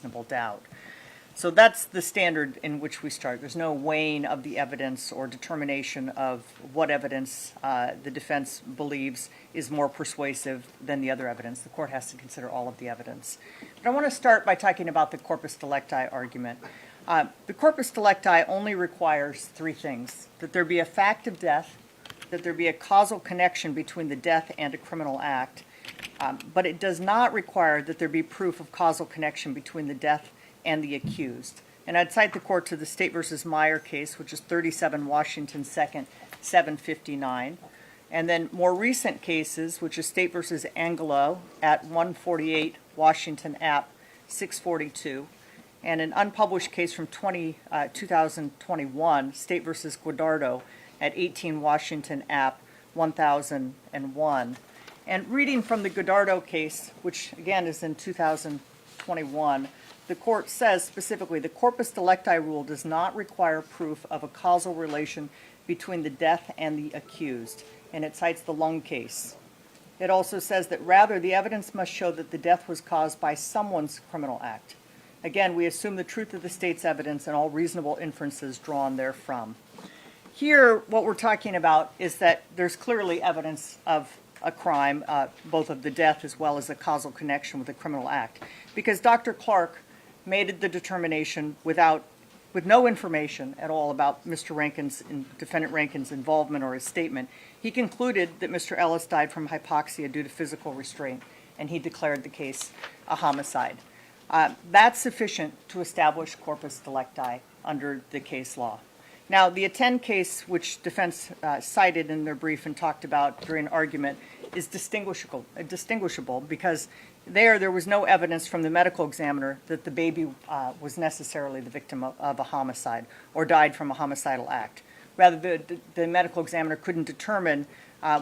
reasonable doubt. So that's the standard in which we start. There's no weighing of the evidence or determination of what evidence the defense believes is more persuasive than the other evidence. The court has to consider all of the evidence. But I want to start by talking about the corpus delicti argument. The corpus delicti only requires three things: that there be a fact of death, that there be a causal connection between the death and a criminal act, but it does not require that there be proof of causal connection between the death and the accused. And I'd cite the court to the State versus Meyer case, which is 37 Washington 2nd, 759. And then more recent cases, which is State versus Angelo at 148 Washington App 642. And an unpublished case from 2021, State versus Guadardo at 18 Washington App 1001. And reading from the Guadardo case, which again is in 2021, the court says specifically, the corpus delicti rule does not require proof of a causal relation between the death and the accused, and it cites the Lung case. It also says that rather the evidence must show that the death was caused by someone's criminal act. Again, we assume the truth of the state's evidence and all reasonable inferences drawn therefrom. Here, what we're talking about is that there's clearly evidence of a crime, both of the death as well as a causal connection with a criminal act, because Dr. Clark made the determination with no information at all about Defendant Rankin's involvement or his statement. He concluded that Mr. Ellis died from hypoxia due to physical restraint, and he declared the case a homicide. That's sufficient to establish corpus delicti under the case law. Now, the Attend case, which defense cited in their brief and talked about during argument, is distinguishable because there was no evidence from the medical examiner that the baby was necessarily the victim of a homicide or died from a homicidal act. Rather, the medical examiner couldn't determine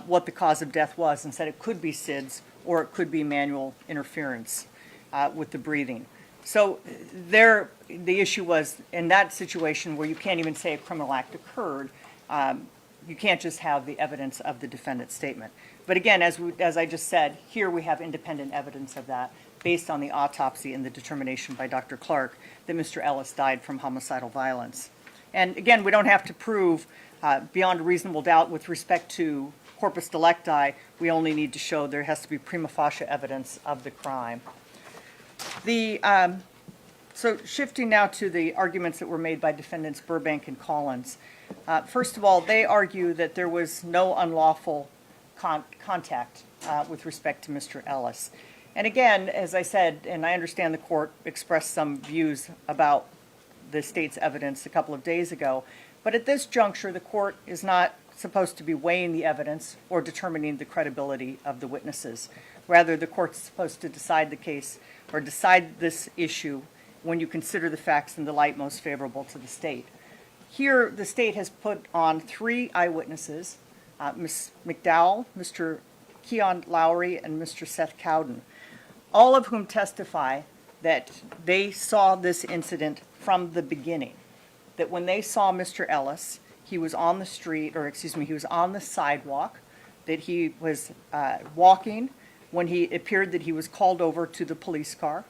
what the cause of death was and said it could be SIDS or it could be manual interference with the breathing. So the issue was, in that situation where you can't even say a criminal act occurred, you can't just have the evidence of the defendant's statement. But again, as I just said, here we have independent evidence of that based on the autopsy and the determination by Dr. Clark that Mr. Ellis died from homicidal violence. And again, we don't have to prove beyond a reasonable doubt with respect to corpus delicti. We only need to show there has to be prima facie evidence of the crime. So shifting now to the arguments that were made by defendants Burbank and Collins. First of all, they argue that there was no unlawful contact with respect to Mr. Ellis. And again, as I said, and I understand the court expressed some views about the state's evidence a couple of days ago, but at this juncture, the court is not supposed to be weighing the evidence or determining the credibility of the witnesses. Rather, the court's supposed to decide the case or decide this issue when you consider the facts in the light most favorable to the state. Here, the state has put on three eyewitnesses, Ms. McDowell, Mr. Keon Lowry, and Mr. Seth Cowden, all of whom testify that they saw this incident from the beginning, that when they saw Mr. Ellis, he was on the he was on the sidewalk, that he was walking when it appeared that he was called over to the police car.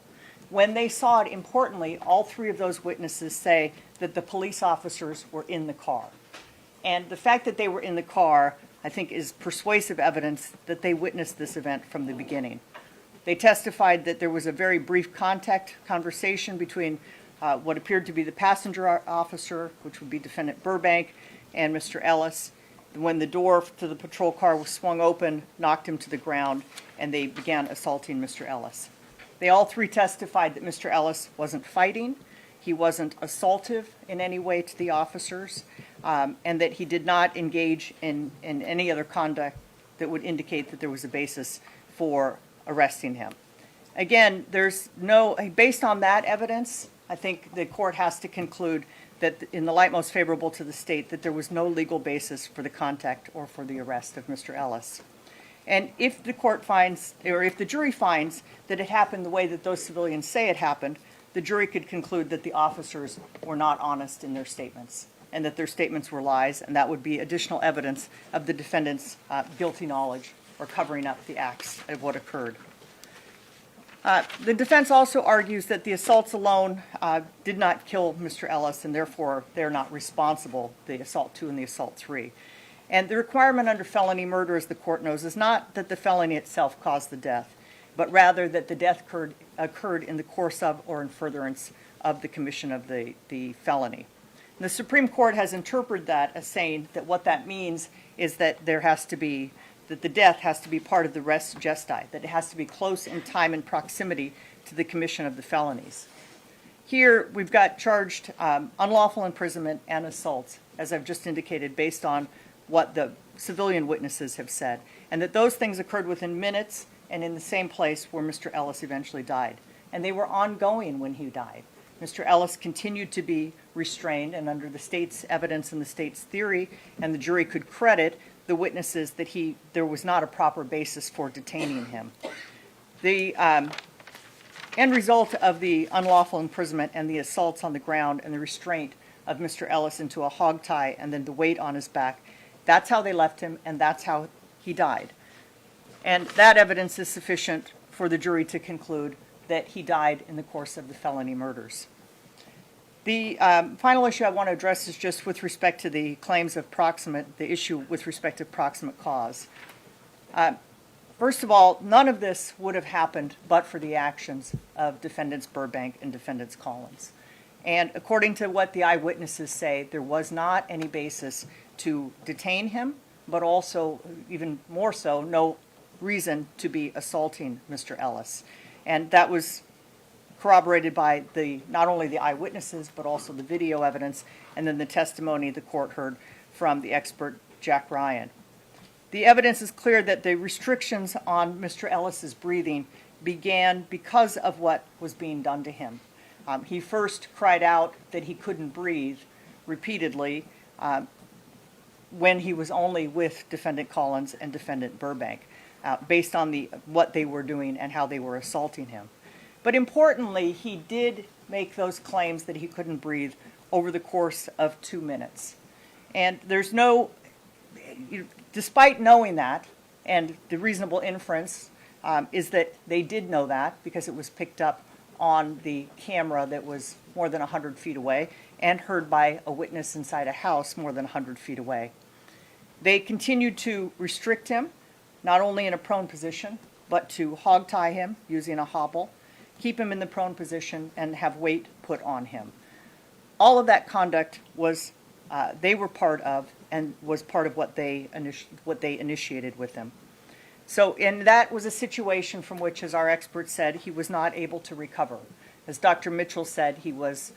When they saw it, importantly, all three of those witnesses say that the police officers were in the car. And the fact that they were in the car, I think, is persuasive evidence that they witnessed this event from the beginning. They testified that there was a very brief conversation between what appeared to be the passenger officer, which would be Defendant Burbank, and Mr. Ellis. When the door to the patrol car was swung open, knocked him to the ground, and they began assaulting Mr. Ellis. They all three testified that Mr. Ellis wasn't fighting, he wasn't assaultive in any way to the officers, and that he did not engage in any other conduct that would indicate that there was a basis for arresting him. Again, based on that evidence, I think the court has to conclude that in the light most favorable to the state, that there was no legal basis for the contact or for the arrest of Mr. Ellis. And if the court finds, or if the jury finds that it happened the way that those civilians say it happened, the jury could conclude that the officers were not honest in their statements and that their statements were lies, and that would be additional evidence of the defendant's guilty knowledge or covering up the acts of what occurred. The defense also argues that the assaults alone did not kill Mr. Ellis, and therefore they're not responsible, the assault 2 and the assault 3. And the requirement under felony murder, as the court knows, is not that the felony itself caused the death, but rather that the death occurred in the course of or in furtherance of the commission of the felony. And the Supreme Court has interpreted that as saying that what that means is that that the death has to be part of the res gestae, that it has to be close in time and proximity to the commission of the felonies. Here, we've got charged unlawful imprisonment and assault, as I've just indicated, based on what the civilian witnesses have said, and that those things occurred within minutes and in the same place where Mr. Ellis eventually died. And they were ongoing when he died. Mr. Ellis continued to be restrained, and under the state's evidence and the state's theory, and the jury could credit the witnesses that there was not a proper basis for detaining him. The end result of the unlawful imprisonment and the assaults on the ground and the restraint of Mr. Ellis into a hog tie and then the weight on his back, that's how they left him, and that's how he died. And that evidence is sufficient for the jury to conclude that he died in the course of the felony murders. The final issue I want to address is just with respect to the claims of the issue with respect to proximate cause. First of all, none of this would have happened but for the actions of defendants Burbank and defendants Collins. And according to what the eyewitnesses say, there was not any basis to detain him, but also, even more so, no reason to be assaulting Mr. Ellis. And that was corroborated by not only the eyewitnesses, but also the video evidence, and then the testimony the court heard from the expert Judge Bryan. The evidence is clear that the restrictions on Mr. Ellis's breathing began because of what was being done to him. He first cried out that he couldn't breathe repeatedly when he was only with defendant Collins and defendant Burbank, based on what they were doing and how they were assaulting him. But importantly, he did make those claims that he couldn't breathe over the course of 2 minutes. And despite knowing that, and the reasonable inference is that they did know that because it was picked up on the camera that was more than 100 feet away and heard by a witness inside a house more than 100 feet away. They continued to restrict him, not only in a prone position, but to hog tie him using a hobble, keep him in the prone position, and have weight put on him. All of that conduct they were part of, and was part of what they initiated with him. So, and that was a situation from which, as our experts said, he was not able to recover. As Dr. Mitchell said, he was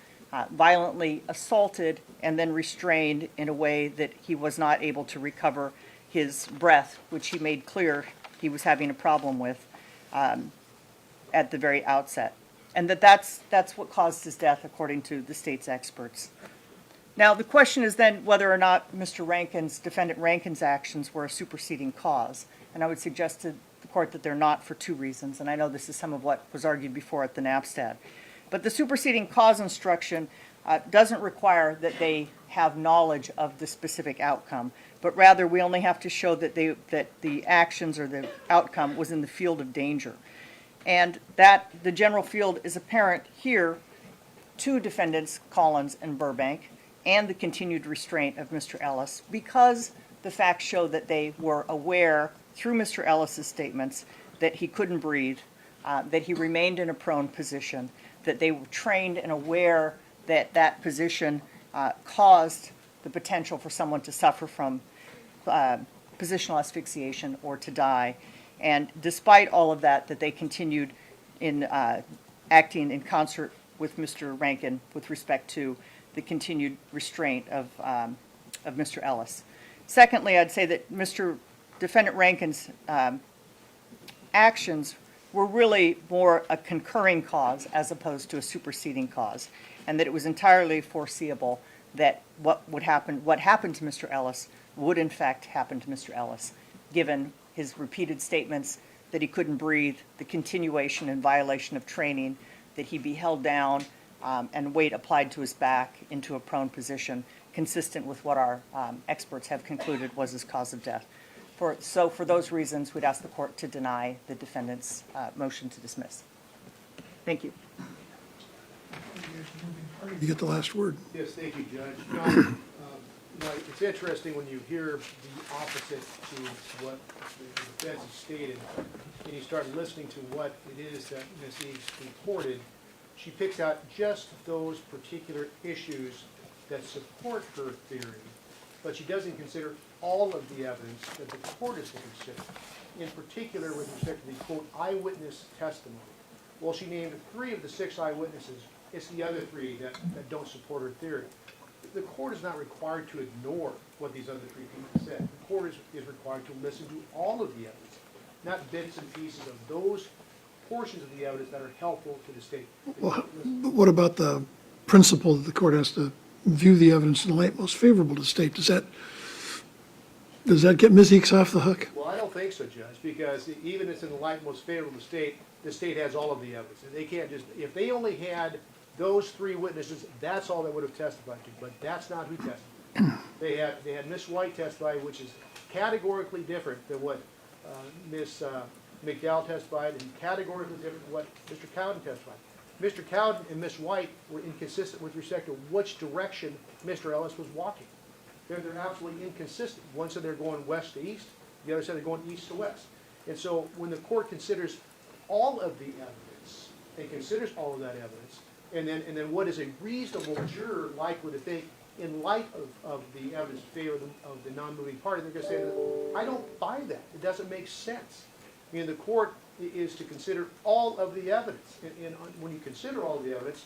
violently assaulted and then restrained in a way that he was not able to recover his breath, which he made clear he was having a problem with at the very outset. And that's what caused his death, according to the state's experts. Now, the question is then whether or not defendant Rankin's actions were a superseding cause. And I would suggest to the court that they're not, for 2 reasons. And I know this is some of what was argued before at the NAPSTAD. But the superseding cause instruction doesn't require that they have knowledge of the specific outcome, but rather we only have to show that the actions or the outcome was in the field of danger. And that the general field is apparent here to defendants Collins and Burbank, and the continued restraint of Mr. Ellis, because the facts show that they were aware through Mr. Ellis's statements that he couldn't breathe, that he remained in a prone position, that they were trained and aware that that position caused the potential for someone to suffer from positional asphyxiation or to die. And despite all of that, that they continued in acting in concert with Mr. Rankin with respect to the continued restraint of Mr. Ellis. Secondly, I'd say that Defendant Rankin's actions were really more a concurring cause as opposed to a superseding cause, and that it was entirely foreseeable that what happened to Mr. Ellis would in fact happen to Mr. Ellis, given his repeated statements that he couldn't breathe, the continuation and violation of training, that he be held down and weight applied to his back into a prone position, consistent with what our experts have concluded was his cause of death. So for those reasons, we'd ask the court to deny the defendant's motion to dismiss. Thank you. You get the last word. Yes, thank you, Judge. It's interesting when you hear the opposite to what the defense has stated, and you start listening to what it is that Ms. Eves reported. She picks out just those particular issues that support her theory, but she doesn't consider all of the evidence that the court is to consider, in particular with respect to the, quote, eyewitness testimony. Well, she named 3 of the 6 eyewitnesses. It's the other 3 that don't support her theory. The court is not required to ignore what these other 3 people said. The court is required to listen to all of the evidence, not bits and pieces of those portions of the evidence that are helpful to the state. Well, but what about the principle that the court has to view the evidence in the light most favorable to the state? Does that get Ms. Eakes off the hook? Well, I don't think so, Judge, because even if it's in the light most favorable to the state has all of the evidence. And they can't just, if they only had those 3 witnesses, that's all they would have testified to, but that's not who testified. They had Miss White testify, which is categorically different than what Miss McDowell testified, and categorically different than what Mr. Cowden testified. Mr. Cowden and Miss White were inconsistent with respect to which direction Mr. Ellis was walking. They're absolutely inconsistent. One said they're going west to east, the other said they're going east to west. And so when the court considers all of the evidence, and considers all of that evidence, and then what is a reasonable juror likely to think in light of the evidence in favor of the non-moving party, they're going to say, I don't buy that. It doesn't make sense. I mean, the court is to consider all of the evidence. And when you consider all of the evidence,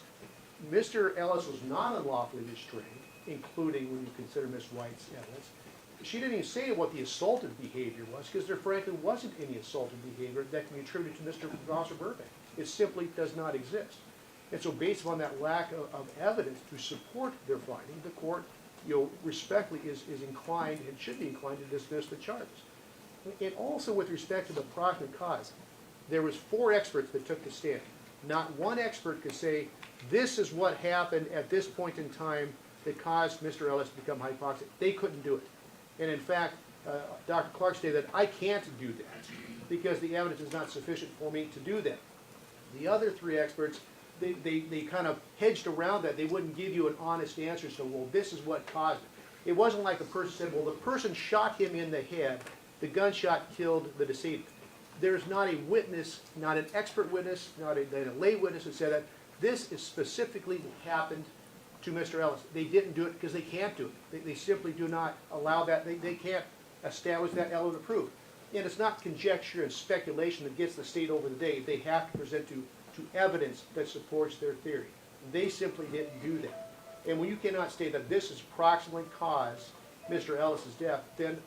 Mr. Ellis was not unlawfully restrained, including when you consider Miss White's evidence. She didn't even say what the assaulted behavior was, because there frankly wasn't any assaulted behavior that can be attributed to Mr. Officer Burbank. It simply does not exist. And so based upon that lack of evidence to support their finding, the court, respectfully is inclined and should be inclined to dismiss the charges. And also with respect to the proximate cause, there was 4 experts that took the stand. Not one expert could say, this is what happened at this point in time that caused Mr. Ellis to become hypoxic. They couldn't do it. And in fact, Dr. Clark stated that I can't do that because the evidence is not sufficient for me to do that. The other 3 experts, they kind of hedged around that. They wouldn't give you an honest answer. So, well, this is what caused it. It wasn't like the person said, well, the person shot him in the head. The gunshot killed the decedent. There's not a witness, not an expert witness, not a lay witness that said that this is specifically what happened to Mr. Ellis. They didn't do it because they can't do it. They simply do not allow that. They can't establish that element of proof. And it's not conjecture and speculation that gets the state over the day. They have to present to evidence that supports their theory. They simply didn't do that. And when you cannot state that this is proximately caused Mr. Ellis's death, then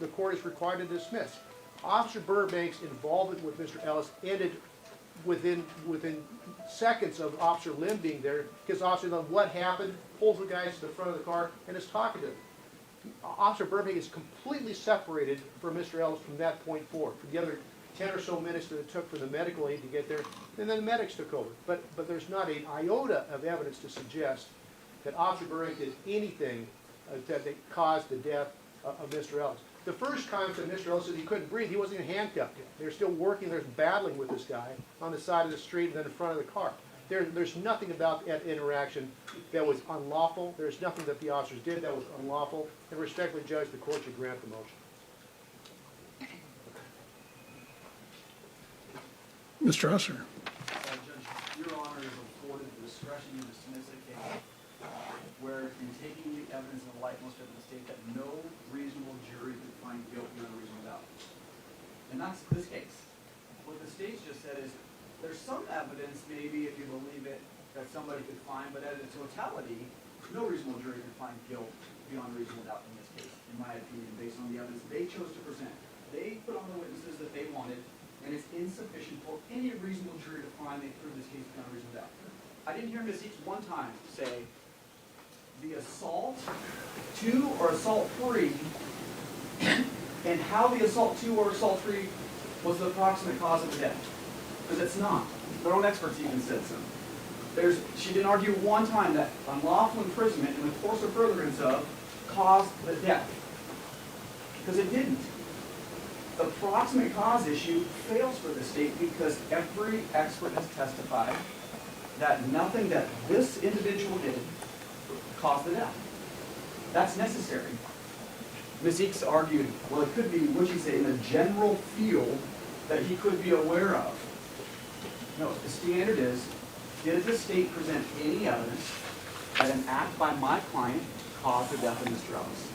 the court is required to dismiss. Officer Burbank's involvement with Mr. Ellis ended within seconds of Officer Lim being there, because Officer Lim, what happened, pulls the guys to the front of the car and is talking to them. Officer Burbank is completely separated from Mr. Ellis from that point forward. For the other 10 or so minutes that it took for the medical aid to get there, and then the medics took over. But there's not an iota of evidence to suggest that Officer Burbank did anything that caused the death of Mr. Ellis. The first time that Mr. Ellis said he couldn't breathe, he wasn't even handcuffed yet. They're still working, they're battling with this guy on the side of the street and then in front of the car. There's nothing about that interaction that was unlawful. There's nothing that the officers did that was unlawful. And respectfully, Judge, the court should grant the motion. Mr. Usser. Judge, Your Honor is afforded the discretion to dismiss a case where, in taking the evidence in the light most favorable to the state, that no reasonable jury could find guilt beyond a reasonable doubt. And that's this case. What the state's just said is, there's some evidence, maybe if you believe it, that somebody could find, but as a totality, no reasonable jury could find guilt beyond a reasonable doubt in this case, in my opinion, based on the evidence they chose to present. They put on the witnesses that they wanted, and it's insufficient for any reasonable jury to find they proved this case beyond a reasonable doubt. I didn't hear Ms. Eakes one time say the assault 2 or assault 3 and how the assault 2 or assault 3 was the approximate cause of the death. Because it's not. Their own experts even said so. She didn't argue one time that unlawful imprisonment in the course or furtherance of caused the death. Because it didn't. The proximate cause issue fails for the state because every expert has testified that nothing that this individual did caused the death. That's necessary. Ms. Eakes argued, well, it could be, what'd she say, in a general field that he could be aware of. No, the standard is, did the state present any evidence that an act by my client caused the death of Mr. Ellis?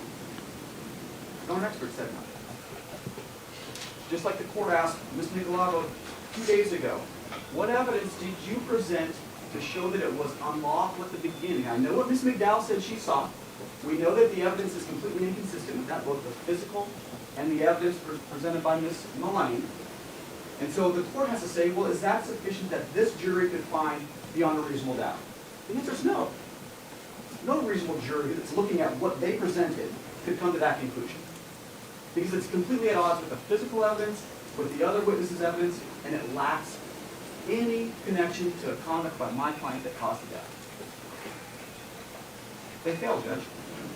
No expert said no. Just like the court asked Ms. Nicolago 2 days ago, what evidence did you present to show that it was unlawful at the beginning? I know what Ms. McDowell said she saw. We know that the evidence is completely inconsistent with that, both the physical and the evidence presented by Ms. Mullane. And so the court has to say, well, is that sufficient that this jury could find beyond a reasonable doubt? The answer is no. No reasonable jury that's looking at what they presented could come to that conclusion. Because it's completely at odds with the physical evidence, with the other witnesses' evidence, and it lacks any connection to a conduct by my client that caused the death. They failed, Judge.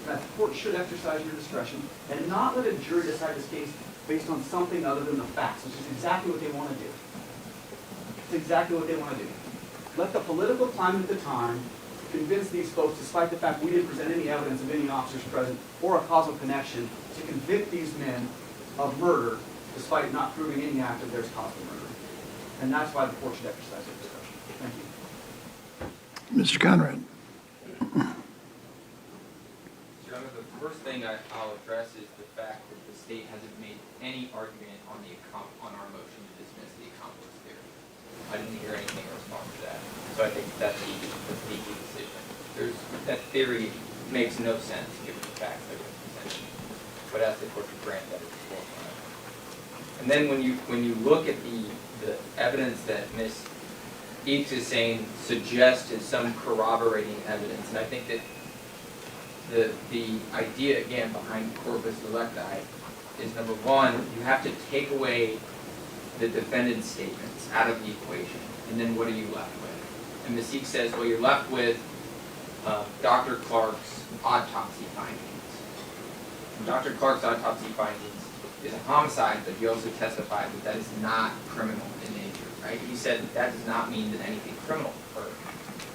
That the court should exercise your discretion and not let a jury decide this case based on something other than the facts, which is exactly what they want to do. It's exactly what they want to do. Let the political climate at the time convince these folks, despite the fact we didn't present any evidence of any officers present or a causal connection, to convict these men of murder, despite not proving any act of theirs caused the murder. And that's why the court should exercise their discretion. Thank you. Mr. Conrad. Your Honor, the first thing I'll address is the fact that the state hasn't made any argument on our motion to dismiss the accomplice theory. I didn't hear anything in response to that. So I think that's the sneaky decision. That theory makes no sense given the facts that were presented. But ask the court to grant that it's forthright. And then when you look at the evidence that Ms. Eakes is saying suggested some corroborating evidence, and I think that the idea again behind corpus delicti is, number one, you have to take away the defendant's statements out of the equation, and then what are you left with? And Ms. Eakes says, well, you're left with Dr. Clark's autopsy findings. And Dr. Clark's autopsy findings is a homicide, but he also testified that that is not criminal in nature, right? He said that does not mean that anything criminal occurred.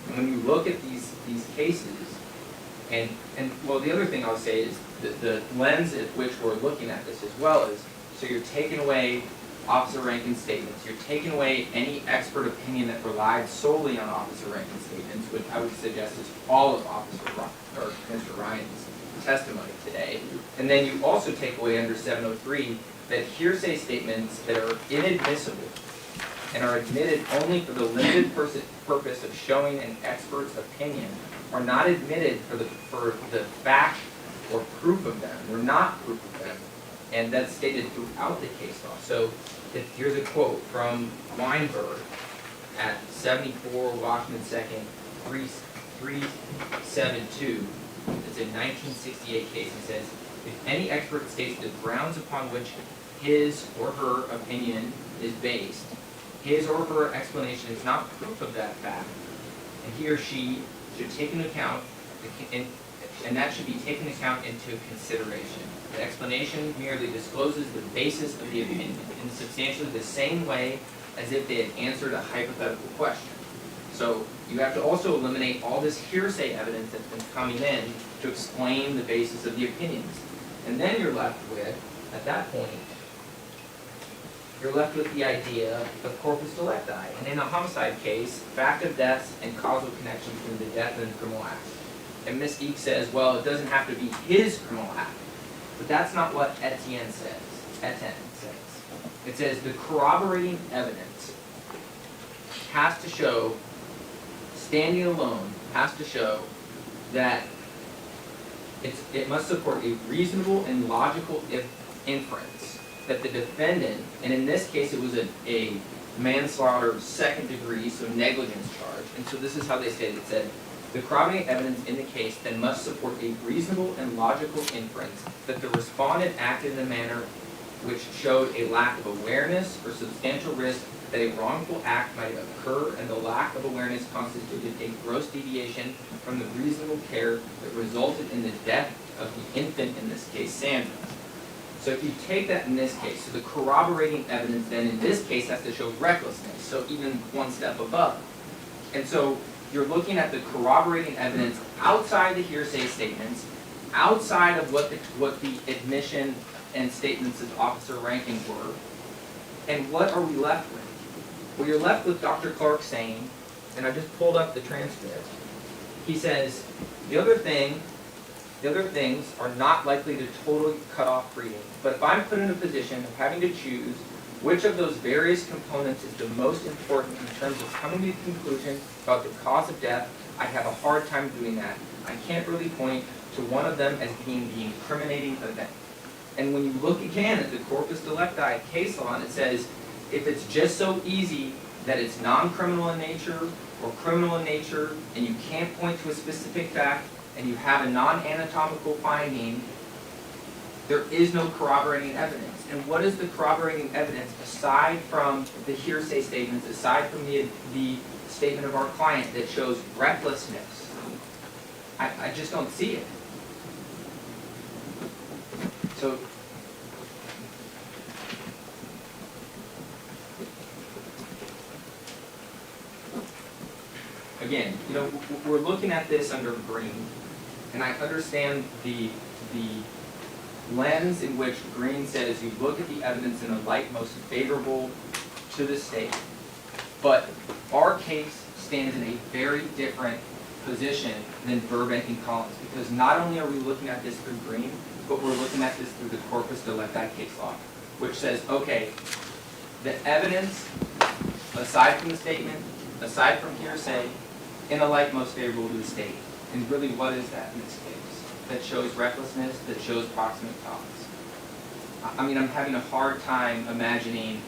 And when you look at these cases, and well, the other thing I'll say is the lens at which we're looking at this as well is, so you're taking away Officer Rankin's statements, you're taking away any expert opinion that relied solely on Officer Rankin's statements, which I would suggest is all of Mr. Ryan's testimony today. And then you also take away under 703 that hearsay statements that are inadmissible and are admitted only for the limited purpose of showing an expert's opinion are not admitted for the fact or proof of them. They're not proof of them. And that's stated throughout the case law. So here's a quote from Weinberg at 74 Washington 2nd, 372. It's a 1968 case. It says, if any expert states the grounds upon which his or her opinion is based, his or her explanation is not proof of that fact, and he or she should take into account, and that should be taken into consideration. The explanation merely discloses the basis of the opinion in substantially the same way as if they had answered a hypothetical question. So you have to also eliminate all this hearsay evidence that's been coming in to explain the basis of the opinions. And then you're left with, at that point, you're left with the idea of corpus delicti. And in a homicide case, fact of deaths and causal connection between the death and the criminal act. And Ms. Eakes says, well, it doesn't have to be his criminal act. But that's not what Etienne says. It says the corroborating evidence has to show, standing alone, has to show that it must support a reasonable and logical inference that the defendant, and in this case it was a manslaughter second degree, so negligence charge, and so this is how they stated it. It said, the corroborating evidence in the case then must support a reasonable and logical inference that the respondent acted in a manner which showed a lack of awareness or substantial risk that a wrongful act might occur, and the lack of awareness constituted a gross deviation from the reasonable care that resulted in the death of the infant, in this case, Sandra. So if you take that in this case, so the corroborating evidence then in this case has to show recklessness, so even one step above. And so you're looking at the corroborating evidence outside the hearsay statements, outside of what the admission and statements of Officer Rankin were. And what are we left with? Well, you're left with Dr. Clark saying, and I just pulled up the transcript, he says, the other things are not likely to totally cut off breathing. But if I'm put in a position of having to choose which of those various components is the most important in terms of coming to the conclusion about the cause of death, I have a hard time doing that. I can't really point to one of them as being the incriminating event. And when you look again at the corpus delicti case law, and it says, if it's just so easy that it's non-criminal in nature or criminal in nature, and you can't point to a specific fact, and you have a non-anatomical finding, there is no corroborating evidence. And what is the corroborating evidence aside from the hearsay statements, aside from the statement of our client that shows recklessness? I just don't see it. So, again, you know, we're looking at this under Green, and I understand the lens in which Green says you look at the evidence in the light most favorable to the state. But our case stands in a very different position than Burbank and Collins, because not only are we looking at this through Green, but we're looking at this through the corpus delicti case law, which says, okay, the evidence, aside from the statement, aside from hearsay, in the light most favorable to the state. And really, what is that in this case? That shows recklessness, that shows proximate cause. I mean, I'm having a hard time imagining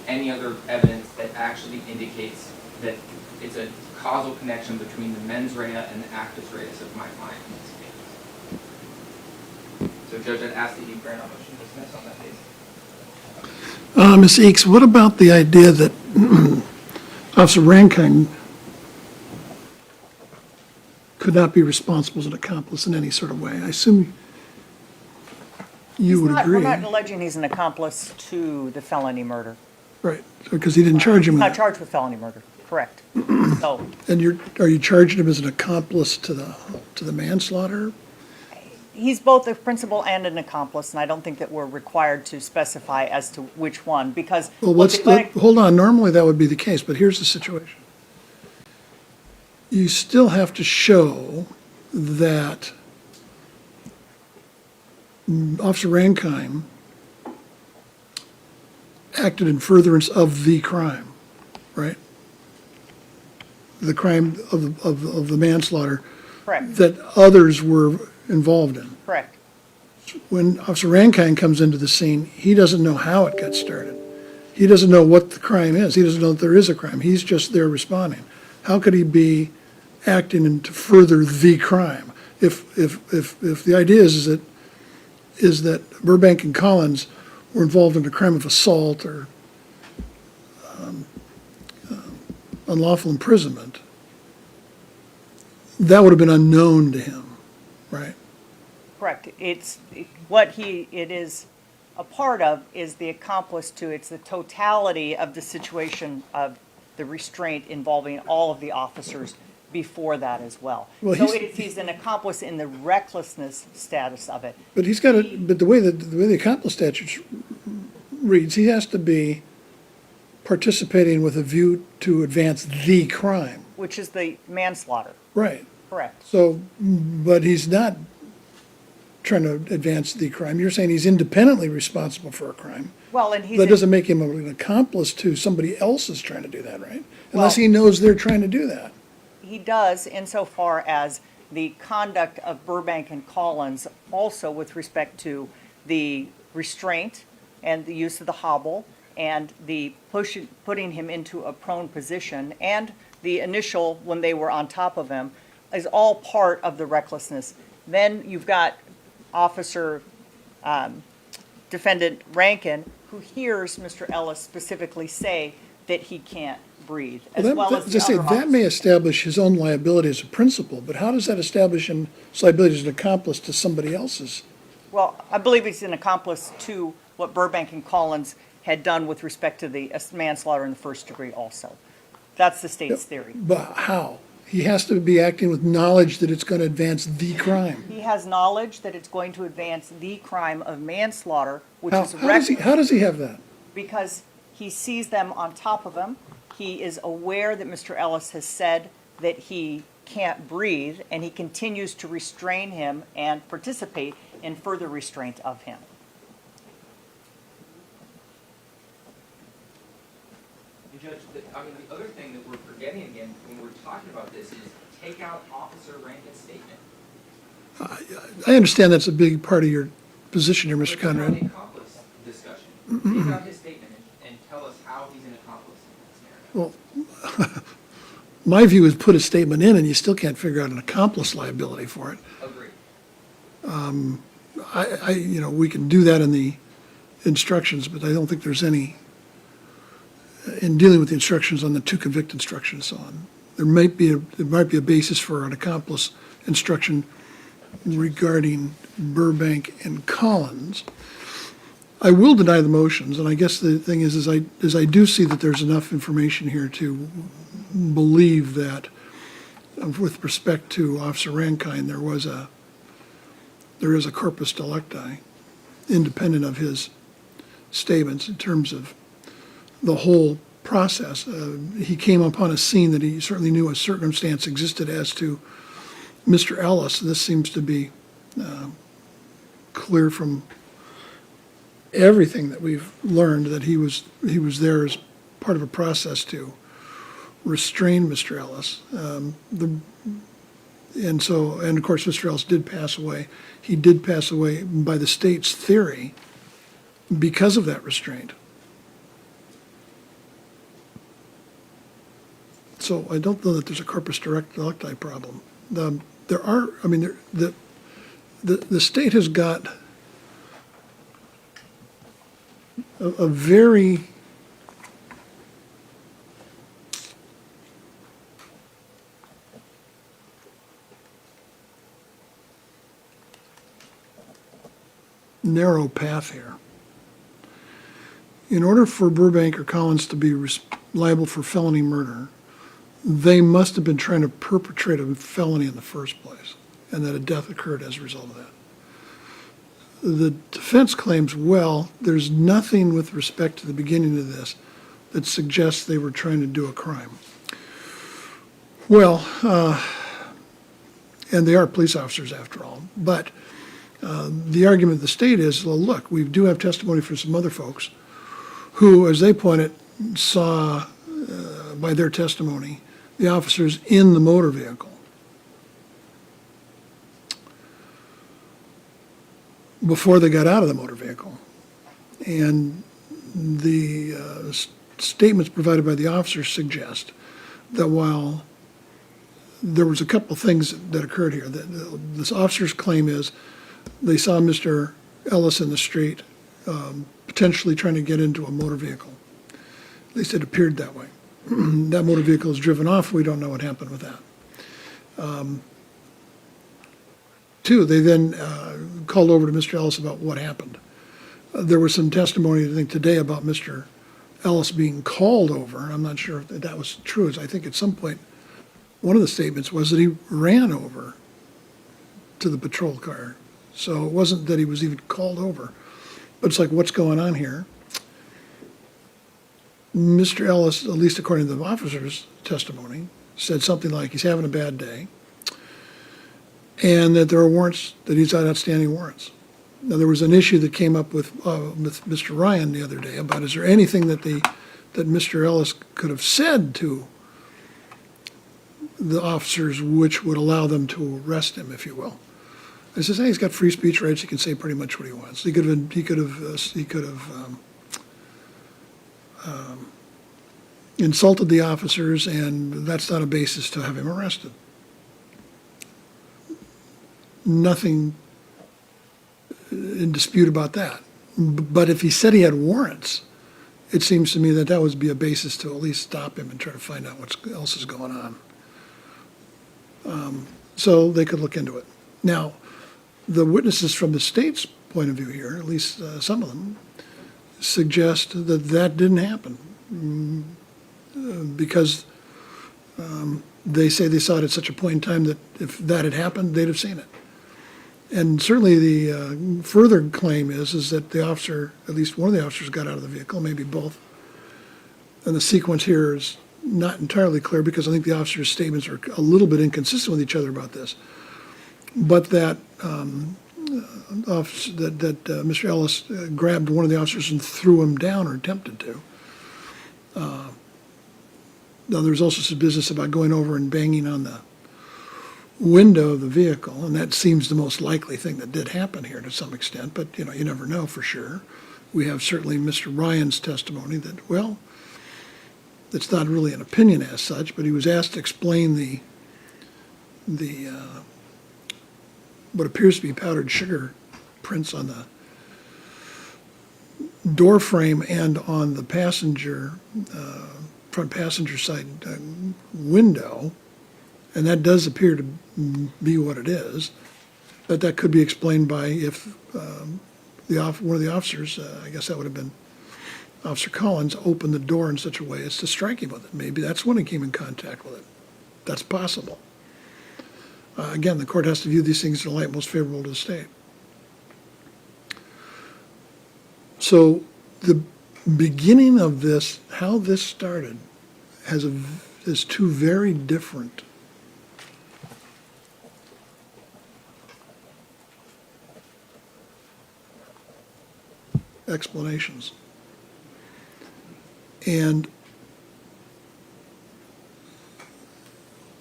any other evidence that actually indicates that it's a causal connection between the mens rea and the actus reus of my client in this case. So, Judge, I'd ask that you grant our motion to dismiss on that basis. Ms. Eakes, what about the idea that Officer Rankin could not be responsible as an accomplice in any sort of way? I assume you would agree. We're not alleging he's an accomplice to the felony murder. Right, because he didn't charge him He's with not it. charged with felony murder, correct. So, And are you charging him as an accomplice to the manslaughter? he's both a principal and an accomplice, and I don't think that we're required to specify as to which one, because. Well, what the- hold on, normally that would be the case, but here's the situation. You still have to show that Officer Rankine acted in furtherance of the crime, right? The crime of the manslaughter Correct, that others were involved in. correct. When Officer Rankine comes into the scene, he doesn't know how it got started. He doesn't know what the crime is. He doesn't know that there is a crime. He's just there responding. How could he be acting to further the crime? If the idea is that Burbank and Collins were involved in a crime of assault or unlawful imprisonment, that would have been unknown to him, right? Correct. It is a part of is the accomplice to, it's the totality of the situation of the restraint involving all of the officers before that as well. Well, So he's an accomplice in the recklessness status of it. But but the way the accomplice statute reads, he has to be participating with a view to advance the crime. Which is the manslaughter, Right. correct. So, but he's not trying to advance the crime. You're saying he's independently responsible for a crime. Well, and he's. That doesn't make him an accomplice to somebody else is trying to do that, right? Unless Well- he knows they're trying to do that. He does insofar as the conduct of Burbank and Collins, also with respect to the restraint and the use of the hobble and the putting him into a prone position and the initial when they were on top of him is all part of the recklessness. Then you've got Officer Defendant Rankin, who hears Mr. Ellis specifically say that he can't breathe, as well as the Just say, other that may officers. establish his own liability as a principal, but how does that establish his liability as an accomplice to somebody else's? Well, I believe he's an accomplice to what Burbank and Collins had done with respect to the manslaughter in the first degree also. That's the state's theory. But how? He has to be acting with knowledge that it's going to advance the crime. He has knowledge that it's going to advance the crime of manslaughter, which How, is how does he have that? because he sees them on top of him. He is aware that Mr. Ellis has said that he can't breathe, and he continues to restrain him and participate in further restraint of him. And Judge, the other thing that we're forgetting again when we're talking about this is take out Officer Rankin's statement. I understand that's a big part of your position here, Mr. Let's have Conrad. the accomplice discussion. Take out his statement and tell us how he's an accomplice in this scenario. Well, my view is put a statement in and you still can't figure out an accomplice liability for it. Agreed. We can do that in the instructions, but I don't think there's any, in dealing with the instructions on the to convict instruction and so on. There might be a basis for an accomplice instruction regarding Burbank and Collins. I will deny the motions, and I guess the thing is I do see that there's enough information here to believe that, with respect to Officer Rankine, there is a corpus delicti, independent of his statements in terms of the whole process. He came upon a scene that he certainly knew a circumstance existed as to Mr. Ellis. This seems to be clear from everything that we've learned, that he was there as part of a process to restrain Mr. Ellis. And of course, Mr. Ellis did pass away. He did pass away by the state's theory because of that restraint. So I don't know that there's a corpus delicti problem. The state has got a very narrow path here. In order for Burbank or Collins to be liable for felony murder, they must have been trying to perpetrate a felony in the first place, and that a death occurred as a result of that. The defense claims, well, there's nothing with respect to the beginning of this that suggests they were trying to do a crime. Well, and they are police officers after all, but the argument of the state is, well, look, we do have testimony from some other folks who, as they point it, saw by their testimony the officers in the motor vehicle. Before they got out of the motor vehicle. And the statements provided by the officers suggest that while there was a couple things that occurred here, that this officer's claim is they saw Mr. Ellis in the street, potentially trying to get into a motor vehicle. At least it appeared that way. That motor vehicle is driven off. We don't know what happened with that. Two, they then called over to Mr. Ellis about what happened. There was some testimony, I think, today about Mr. Ellis being called over. I'm not sure if that was true. I think at some point, one of the statements was that he ran over to the patrol car. So it wasn't that he was even called over. But it's like, what's going on here? Mr. Ellis, at least according to the officer's testimony, said something like he's having a bad day and that there are warrants, that he's got outstanding warrants. Now, there was an issue that came up with Mr. Ryan the other day about is there anything that Mr. Ellis could have said to the officers which would allow them to arrest him, if you will. I says, hey, he's got free speech rights. He can say pretty much what he wants. He could have insulted the officers, and that's not a basis to have him arrested. Nothing in dispute about that. But if he said he had warrants, it seems to me that that would be a basis to at least stop him and try to find out what else is going on. So they could look into it. Now, the witnesses from the state's point of view here, at least some of them, suggest that that didn't happen because They say they saw it at such a point in time that if that had happened, they'd have seen it. And certainly the further claim is that the officer, at least one of the officers got out of the vehicle, maybe both. And the sequence here is not entirely clear because I think the officer's statements are a little bit inconsistent with each other about this. But that Mr. Ellis grabbed one of the officers and threw him down or attempted to. Now, there's also some business about going over and banging on the window of the vehicle, and that seems the most likely thing that did happen here to some extent, but, you know, you never know for sure. We have certainly Mr. Ryan's testimony that, well, it's not really an opinion as such, but he was asked to explain the what appears to be powdered sugar prints on the door frame and on the passenger, front passenger side window, and that does appear to be what it is. That could be explained by if one of the officers, I guess that would have been Officer Collins, opened the door in such a way as to strike him with it. Maybe that's when he came in contact with it. That's possible. Again, the court has to view these things in the light most favorable to the state. So the beginning of this, how this started, has two very different explanations. And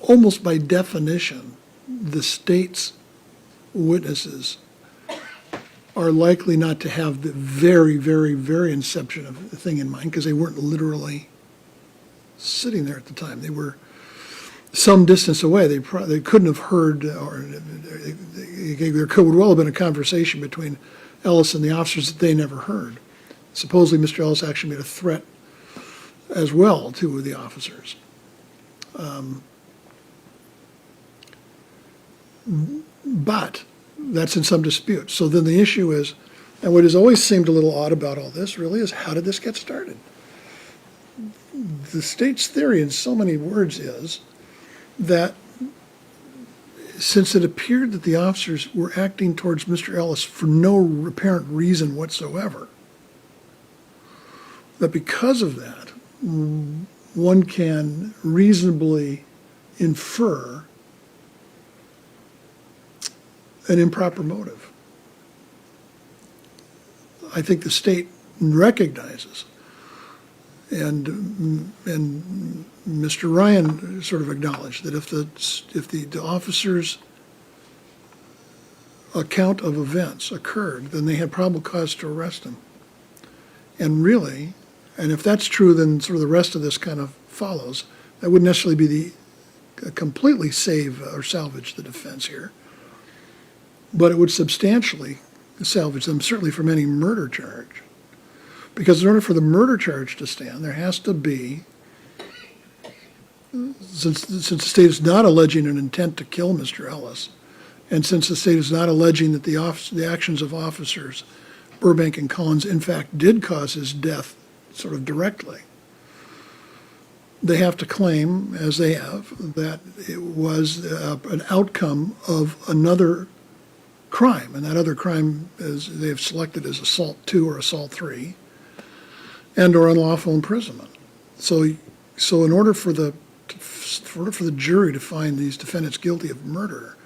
almost by definition, the state's witnesses are likely not to have the very, very, very inception of the thing in mind because they weren't literally sitting there at the time. They were some distance away. They couldn't have heard, or there could well have been a conversation between Ellis and the officers that they never heard. Supposedly, Mr. Ellis actually made a threat as well to the officers. But that's in some dispute. So then the issue is, and what has always seemed a little odd about all this really is, how did this get started? The state's theory in so many words is that since it appeared that the officers were acting towards Mr. Ellis for no apparent reason whatsoever, that because of that, one can reasonably infer an improper motive. I think the state recognizes, and Mr. Ryan sort of acknowledged that if the officers' account of events occurred, then they had probable cause to arrest him. And really, and if that's true, then sort of the rest of this kind of follows. That wouldn't necessarily be completely save or salvage the defense here, but it would substantially salvage them, certainly from any murder charge. Because in order for the murder charge to stand, there has to be, since the state is not alleging an intent to kill Mr. Ellis, and since the state is not alleging that the actions of officers Burbank and Collins in fact did cause his death sort of directly, they have to claim, as they have, that it was an outcome of another crime, and that other crime is they have selected as assault 2 or assault 3, and or unlawful imprisonment. So in order for the jury to find these defendants guilty of murder,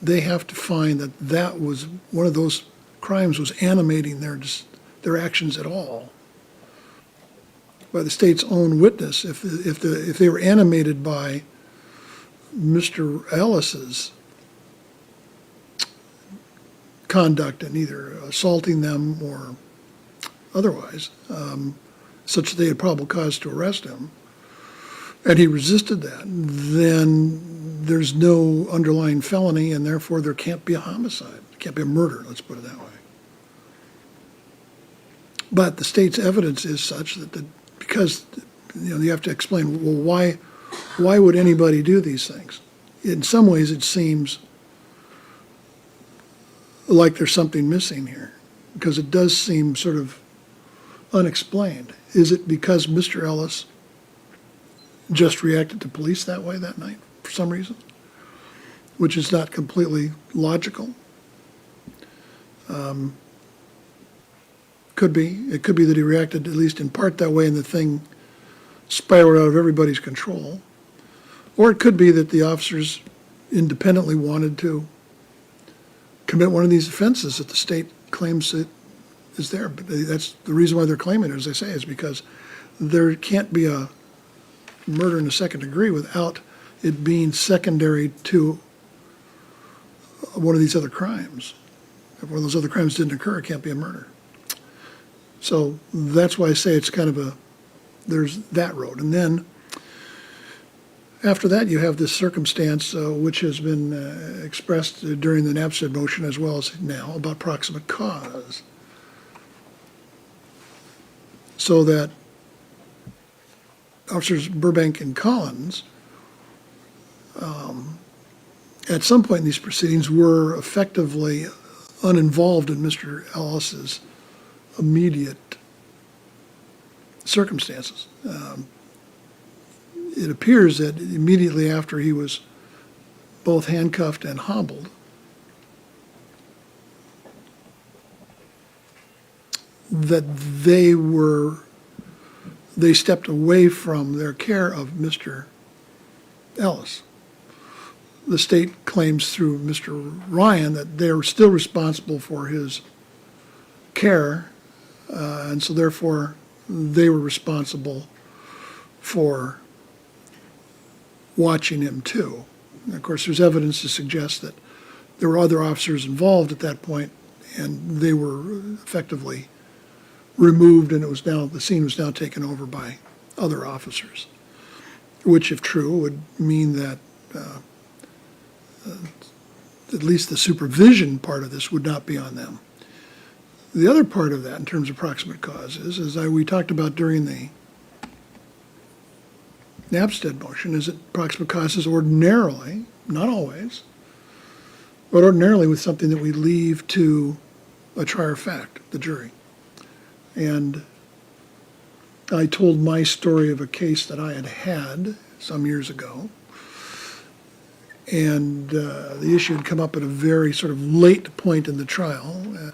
they have to find that that was one of those crimes was animating their actions at all. By the state's own witness, if they were animated by Mr. Ellis's conduct in either assaulting them or otherwise, such that they had probable cause to arrest him, and he resisted that, then there's no underlying felony, and therefore there can't be a homicide. It can't be a murder, let's put it that way. But the state's evidence is such that because you have to explain, well, why would anybody do these things? In some ways, it seems like there's something missing here, because it does seem sort of unexplained. Is it because Mr. Ellis just reacted to police that way that night for some reason, which is not completely logical. Could be. It could be that he reacted at least in part that way and the thing spiraled out of everybody's control. Or it could be that the officers independently wanted to commit one of these offenses that the state claims it is there. But that's the reason why they're claiming it, as I say, is because there can't be a murder in the second degree without it being secondary to one of these other crimes. If one of those other crimes didn't occur, it can't be a murder. So that's why I say it's kind of there's that road. And then after that, you have this circumstance which has been expressed during the Napstead motion as well as now about proximate cause. So that Officers Burbank and Collins, at some point in these proceedings, were effectively uninvolved in Mr. Ellis's immediate circumstances. It appears that immediately after he was both handcuffed and hobbled, that they stepped away from their care of Mr. Ellis. The state claims through Mr. Ryan that they're still responsible for his care, and so therefore they were responsible for watching him too. And of course, there's evidence to suggest that there were other officers involved at that point, and they were effectively removed, and the scene was now taken over by other officers, which, if true, would mean that at least the supervision part of this would not be on them. The other part of that, in terms of proximate causes, as we talked about during the Napstead motion, is that proximate causes ordinarily, not always, but ordinarily with something that we leave to a trier of fact, the jury. And I told my story of a case that I had some years ago, and the issue had come up at a very sort of late point in the trial,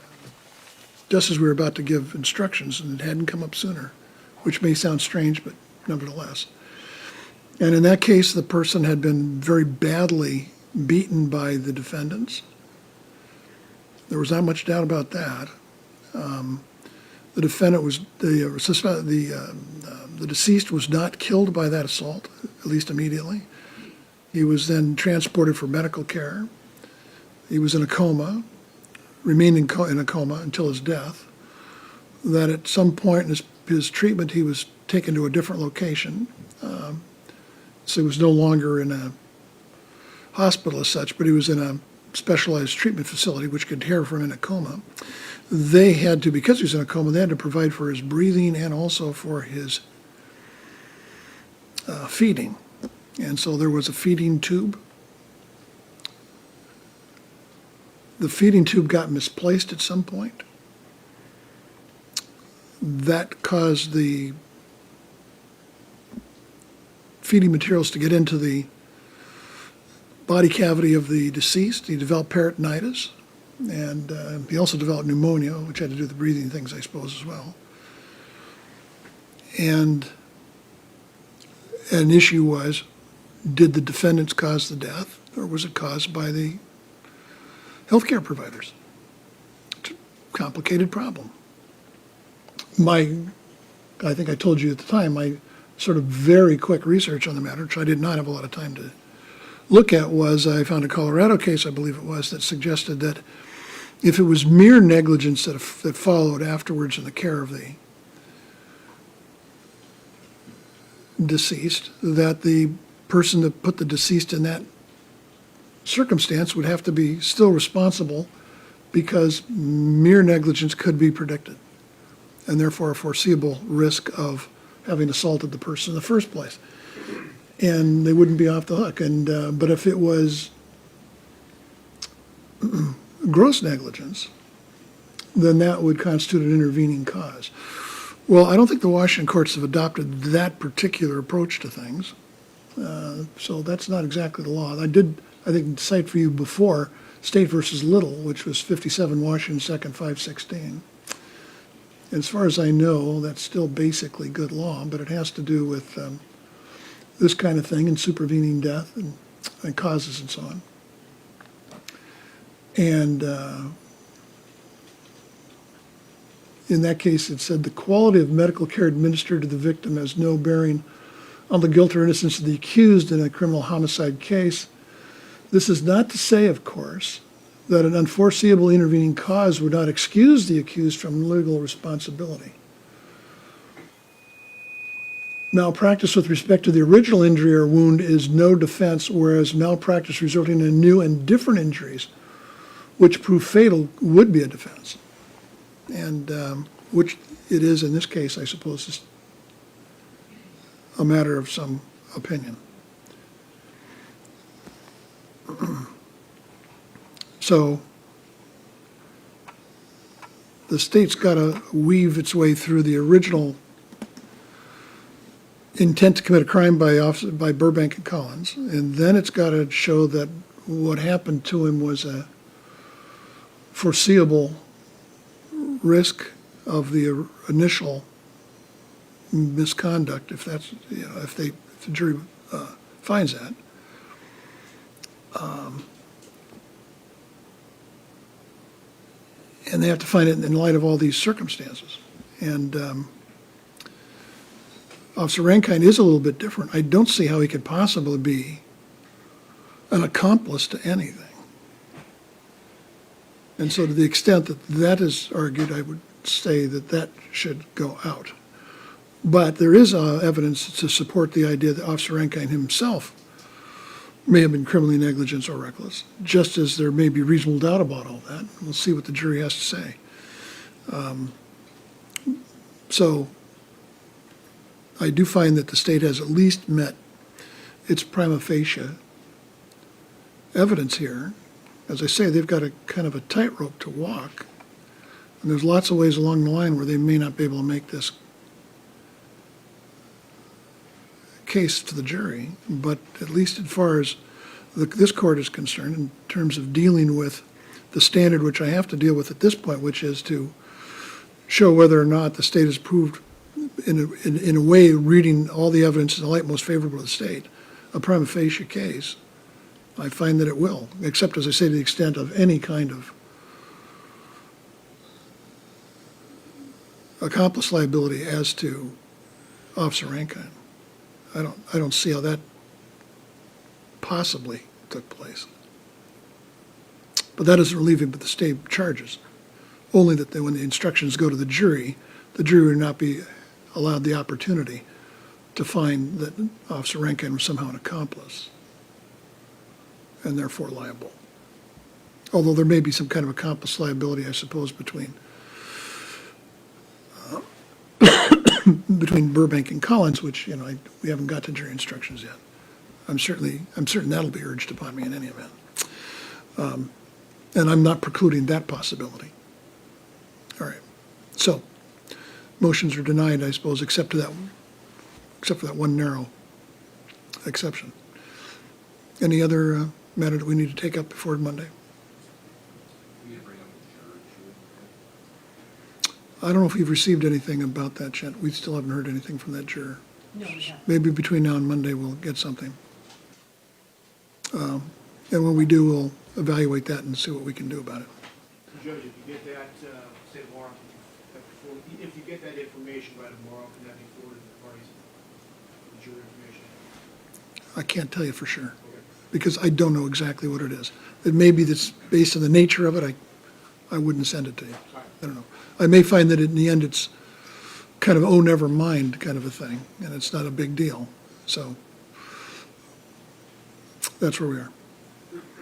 just as we were about to give instructions, and it hadn't come up sooner, which may sound strange, but nevertheless. And in that case, the person had been very badly beaten by the defendants. There was not much doubt about that. The defendant was, the deceased was not killed by that assault, at least immediately. He was then transported for medical care. He was in a coma, remained in a coma until his death. That at some point in his treatment, he was taken to a different location. So he was no longer in a hospital as such, but he was in a specialized treatment facility which could care for him in a coma. They had to, because he was in a coma, they had to provide for his breathing and also for his feeding. And so there was a feeding tube. The feeding tube got misplaced at some point. That caused the feeding materials to get into the body cavity of the deceased. He developed peritonitis, and he also developed pneumonia, which had to do with the breathing things, I suppose, as well. And an issue was, did the defendants cause the death, or was it caused by the healthcare providers? It's a complicated problem. I think I told you at the time, my sort of very quick research on the matter, which I did not have a lot of time to look at, was I found a Colorado case, I believe it was, that suggested that if it was mere negligence that followed afterwards in the care of the deceased, that the person that put the deceased in that circumstance would have to be still responsible because mere negligence could be predicted, and therefore a foreseeable risk of having assaulted the person in the first place. And they wouldn't be off the hook. And but if it was gross negligence, then that would constitute an intervening cause. Well, I don't think the Washington courts have adopted that particular approach to things. So that's not exactly the law. I think, cite for you before, State versus Little, which was 57 Washington 2nd 516. As far as I know, that's still basically good law, but it has to do with this kind of thing and supervening death and causes and so on. And in that case, it said the quality of medical care administered to the victim has no bearing on the guilt or innocence of the accused in a criminal homicide case. This is not to say, of course, that an unforeseeable intervening cause would not excuse the accused from legal responsibility. Malpractice with respect to the original injury or wound is no defense, whereas malpractice resulting in new and different injuries, which prove fatal, would be a defense. And which it is in this case, I suppose, is a matter of some opinion. So the state's got to weave its way through the original intent to commit a crime by Burbank and Collins, and then it's got to show that what happened to him was a foreseeable risk of the initial misconduct, if that's, if the jury finds that. And they have to find it in light of all these circumstances. And Officer Rankine is a little bit different. I don't see how he could possibly be an accomplice to anything. And so to the extent that that is argued, I would say that that should go out. But there is evidence to support the idea that Officer Rankine himself may have been criminally negligent or reckless, just as there may be reasonable doubt about all that. We'll see what the jury has to say. So I do find that the state has at least met its prima facie evidence here. As I say, they've got a kind of a tightrope to walk, and there's lots of ways along the line where they may not be able to make this case to the jury, but at least as far as this court is concerned, in terms of dealing with the standard which I have to deal with at this point, which is to show whether or not the state has proved, in a way, reading all the evidence in the light most favorable to the state, a prima facie case, I find that it will, except, as I say, to the extent of any kind of accomplice liability as to Officer Rankine. I don't see how that possibly took place. But that doesn't relieve him of the state charges. Only that when the instructions go to the jury would not be allowed the opportunity to find that Officer Rankine was somehow an accomplice and therefore liable. Although there may be some kind of accomplice liability, I suppose, between Burbank and Collins, which, we haven't got to jury instructions yet. I'm certain that'll be urged upon me in any event. And I'm not precluding that possibility. All right. So, motions are denied, I suppose, except for that one narrow exception. Any other matter that we need to take up before Monday? I don't know if we've received anything about that yet. We still haven't heard anything from that juror. No, we haven't. Maybe between now and Monday we'll get something. And when we do, we'll evaluate that and see what we can do about it. Judge, if you get that, say tomorrow, if you get that information by tomorrow, can that be forwarded to the parties, the jury information? I can't tell you for sure, Okay. because I don't know exactly what it is. It may be that's based on the nature of it, I wouldn't send it to you. I don't know. I may find that in the end it's kind of, oh, never mind kind of a thing, and it's not a big deal. So that's where we are.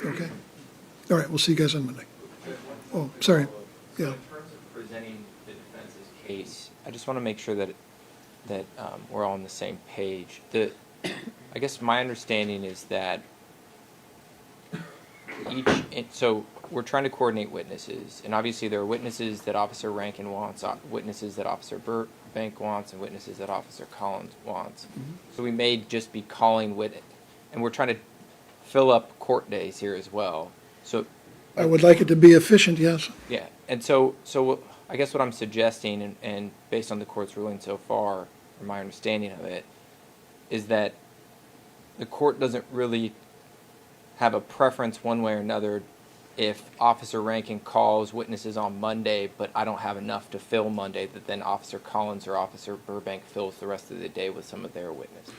Okay? All right, we'll see you guys on Monday. Oh, sorry. So Yeah. in terms of presenting the defense's case, I just want to make sure that we're all on the same page. I guess my understanding is that so we're trying to coordinate witnesses, and obviously there are witnesses that Officer Rankin wants, witnesses that Officer Burbank wants, and witnesses that Officer Collins wants. So we may just be calling and we're trying to fill up court days here as well. So I would like it to be efficient, yes. yeah, and so I guess what I'm suggesting, and based on the court's ruling so far, or my understanding of it, is that the court doesn't really have a preference one way or another if Officer Rankin calls witnesses on Monday, but I don't have enough to fill Monday, that then Officer Collins or Officer Burbank fills the rest of the day with some of their witnesses.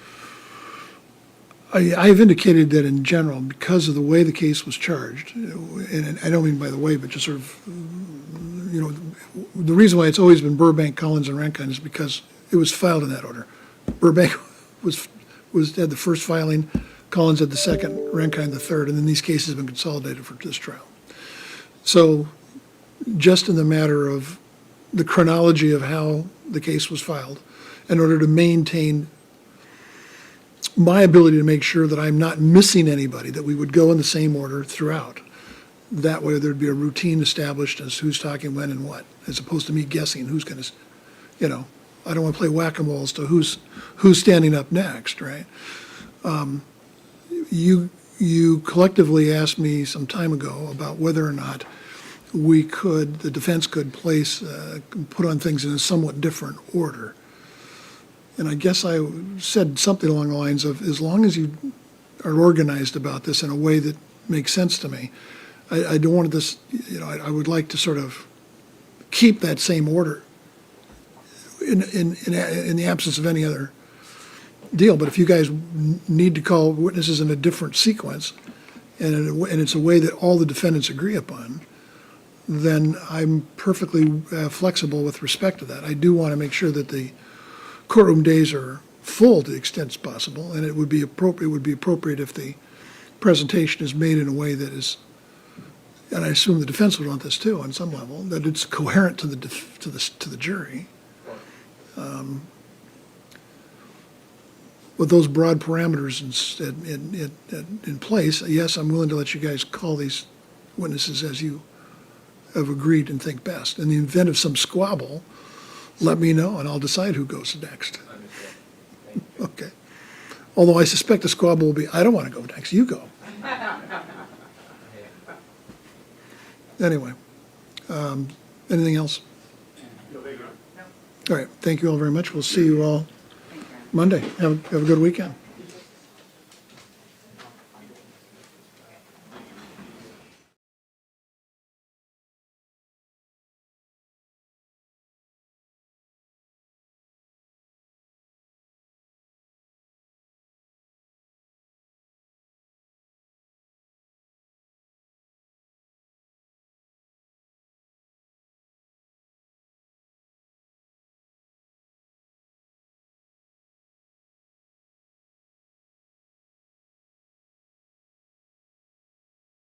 I've indicated that in general, because of the way the case was charged, and I don't mean by the way, but just sort of, the reason why it's always been Burbank, Collins, and Rankin is because it was filed in that order. Burbank had the first filing, Collins had the second, Rankin the third, and then these cases have been consolidated for this trial. So just in the matter of the chronology of how the case was filed, in order to maintain my ability to make sure that I'm not missing anybody, that we would go in the same order throughout. That way there'd be a routine established as who's talking when and what, as opposed to me guessing who's going to, I don't want to play whack-a-mole as to who's standing up next, right? You collectively asked me some time ago about whether or not the defense could put on things in a somewhat different order. And I guess I said something along the lines of, as long as you are organized about this in a way that makes sense to me, I don't want this, I would like to sort of keep that same order in the absence of any other deal. But if you guys need to call witnesses in a different sequence, and it's a way that all the defendants agree upon, then I'm perfectly flexible with respect to that. I do want to make sure that the courtroom days are full to the extent possible, and it would be appropriate if the presentation is made in a way that is, and I assume the defense would want this too on some level, that it's coherent to the jury. With those broad parameters in place, yes, I'm willing to let you guys call these witnesses as you have agreed and think best. In the event of some squabble, let me know and I'll decide who goes next. Understood. Thank you. Okay. Although I suspect the squabble will be, I don't want to go next, you go. Anyway, anything else? All right, thank you all very much. We'll see you all Monday. Have a good weekend.